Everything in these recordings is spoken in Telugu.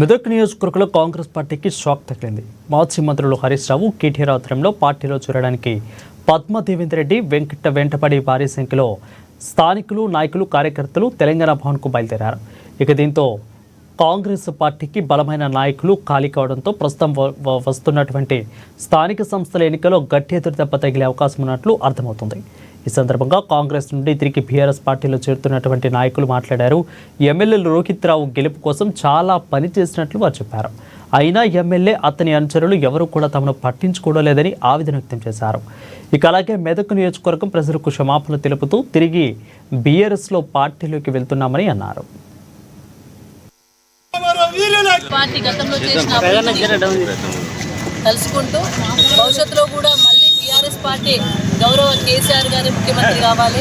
మెదక్ నియోజకవర్గంలో కాంగ్రెస్ పార్టీకి షాక్ తగిలింది. మాజీ మంత్రులు హరీష్ రావు, కేటీఆర్ ఆధ్వర్యంలో పార్టీలో చేరడానికి పద్మా దేవేందర్ రెడ్డి వెంటపడి భారీ సంఖ్యలో స్థానికులు, నాయకులు, కార్యకర్తలు తెలంగాణ భవన్కు బయలుదేరారు. ఇక దీంతో కాంగ్రెస్ పార్టీకి బలమైన నాయకులు ఖాళీ కావడంతో ప్రస్తుతం వస్తున్నటువంటి స్థానిక సంస్థల ఎన్నికల్లో గట్టి ఎదురుదెబ్బ తగిలే అవకాశం ఉన్నట్లు అర్థమవుతుంది. ఈ సందర్భంగా కాంగ్రెస్ నుండి తిరిగి బీఆర్ఎస్ పార్టీలో చేరుతున్నటువంటి నాయకులు మాట్లాడారు. ఎమ్మెల్యేలు రోహిత్ రావు గెలుపు కోసం చాలా పని చేసినట్లు వారు చెప్పారు. అయినా ఎమ్మెల్యే, అతని అనుచరులు ఎవరు కూడా తమను పట్టించుకోవలేదని ఆవేదన వ్యక్తం చేశారు. ఇక అలాగే మెదక్ నియోజకవర్గం ప్రజలకు క్షమాపణలు తెలుపుతూ తిరిగి బీఆర్ఎస్లో పార్టీలోకి వెళ్తున్నామని అన్నారు. పార్టీ గతంలో చేసిన తలుసుకుంటూ భవిష్యత్తులో కూడా మళ్ళీ టీఆర్ఎస్ పార్టీ గౌరవ కేసీఆర్ గారి ముఖ్యమంత్రి కావాలి.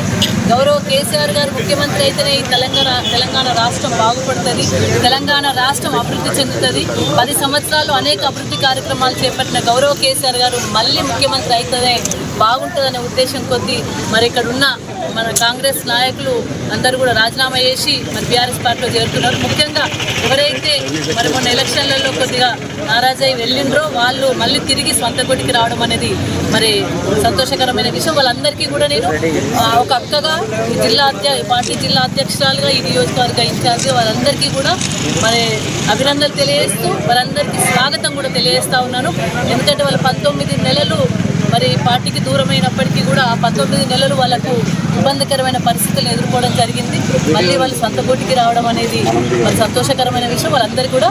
గౌరవ కేసీఆర్ గారు ముఖ్యమంత్రి అయితేనే ఈ తెలంగాణ రాష్ట్రం బాగుపడుతుంది, తెలంగాణ రాష్ట్రం అభివృద్ధి చెందుతుంది. 10 సంవత్సరాలు అనేక అభివృద్ధి కార్యక్రమాలు చేపట్టిన గౌరవ కేసీఆర్ గారు మళ్ళీ ముఖ్యమంత్రి అయితేనే బాగుంటుందనే ఉద్దేశం కొద్దీ మరి ఇక్కడ ఉన్న మన కాంగ్రెస్ నాయకులు అందరూ కూడా రాజీనామా చేసి మరి బీఆర్ఎస్ పార్టీలో చేరుతున్నారు. ముఖ్యంగా ఎవరైతే మరి మొన్న ఎలక్షన్లలో కొద్దిగా నారాజై వెళ్ళిండ్రో వాళ్ళు మళ్ళీ తిరిగి స్వంత గుడికి రావడం అనేది మరి సంతోషకరమైన విషయం. వాళ్ళందరికీ కూడా నేను ఒక అక్కగా ఈ పార్టీ జిల్లా అధ్యక్షురాలుగా, ఈ నియోజకవర్గ ఇన్ఛార్జిగా వాళ్ళందరికీ కూడా మరి అభినందనలు తెలియజేస్తూ వాళ్ళందరికీ స్వాగతం కూడా తెలియజేస్తూ ఉన్నాను. ఎందుకంటే వాళ్ళు 19 నెలలు మరి పార్టీకి దూరమైనప్పటికీ కూడా ఆ 19 నెలలు వాళ్ళకు ఇబ్బందికరమైన పరిస్థితులను ఎదుర్కోవడం జరిగింది. మళ్ళీ వాళ్ళు సొంత పోటీకి రావడం అనేది మరి సంతోషకరమైన విషయం. వాళ్ళందరికీ కూడా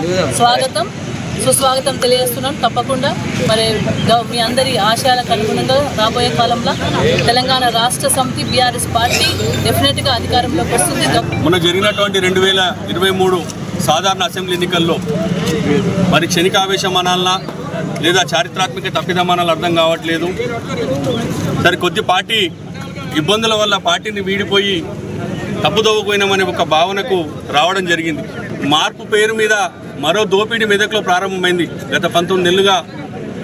సుస్వాగతం తెలియజేస్తున్నాను. తప్పకుండా మరి మీ అందరి ఆశయాలకు అనుగుణంగా రాబోయే కాలంలో తెలంగాణ రాష్ట్ర సమితి బీఆర్ఎస్ పార్టీ డెఫినెట్గా అధికారంలోకి వస్తుంది. మొన్న జరిగినటువంటి 2023 సాధారణ అసెంబ్లీ ఎన్నికల్లో మరి క్షణికావేశం అనాలన్నా లేదా చారిత్రాత్మక తప్పిదమానాలు అర్థం కావట్లేదు. సరే, కొద్ది పార్టీ ఇబ్బందుల వల్ల పార్టీని వీడిపోయి తప్పుదోవపోయినామనే ఒక భావనకు రావడం జరిగింది. మార్పు పేరు మీద మరో దోపిడీ మెదక్లో ప్రారంభమైంది. గత 19 నెలలుగా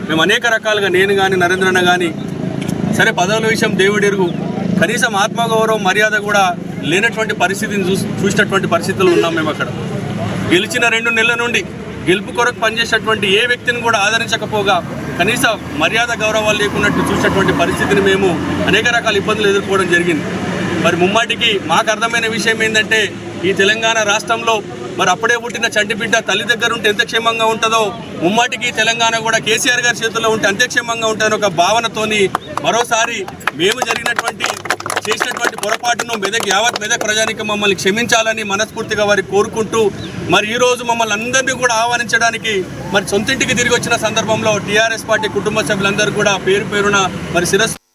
మేము అనేక రకాలుగా, నేను కానీ నరేంద్రన్న కానీ, సరే పదవుల విషయం దేవుడెరుగు, కనీసం ఆత్మగౌరవం, మర్యాద కూడా లేనటువంటి పరిస్థితిని చూసినటువంటి పరిస్థితులు ఉన్నాం. మేము అక్కడ గెలిచిన 2 నెలల నుండి గెలుపు కొరకు పనిచేసేటువంటి ఏ వ్యక్తిని కూడా ఆదరించకపోగా కనీస మర్యాద గౌరవాలు లేకున్నట్టు చూసినటువంటి పరిస్థితిని మేము అనేక రకాల ఇబ్బందులు ఎదుర్కోవడం జరిగింది. మరి ముమ్మాటికి మాకు అర్థమైన విషయం ఏంటంటే, ఈ తెలంగాణ రాష్ట్రంలో మరి అప్పుడే పుట్టిన చంటి బిడ్డ తల్లి దగ్గర ఉంటే ఎంత క్షేమంగా ఉంటుందో, ముమ్మాటికి తెలంగాణ కూడా కేసీఆర్ గారి చేతుల్లో ఉంటే అంతే క్షేమంగా ఉంటుందని ఒక భావనతోని మరోసారి మేము చేసినటువంటి పొరపాటును యావత్ మెదక్ ప్రజానికి మమ్మల్ని క్షమించాలని మనస్ఫూర్తిగా వారికి కోరుకుంటూ, మరి ఈరోజు మమ్మల్ని అందరినీ కూడా ఆహ్వానించడానికి మరి సొంతింటికి తిరిగి వచ్చిన సందర్భంలో టీఆర్ఎస్ పార్టీ కుటుంబ సభ్యులందరూ కూడా పేరు పేరున మరి శిరస్సు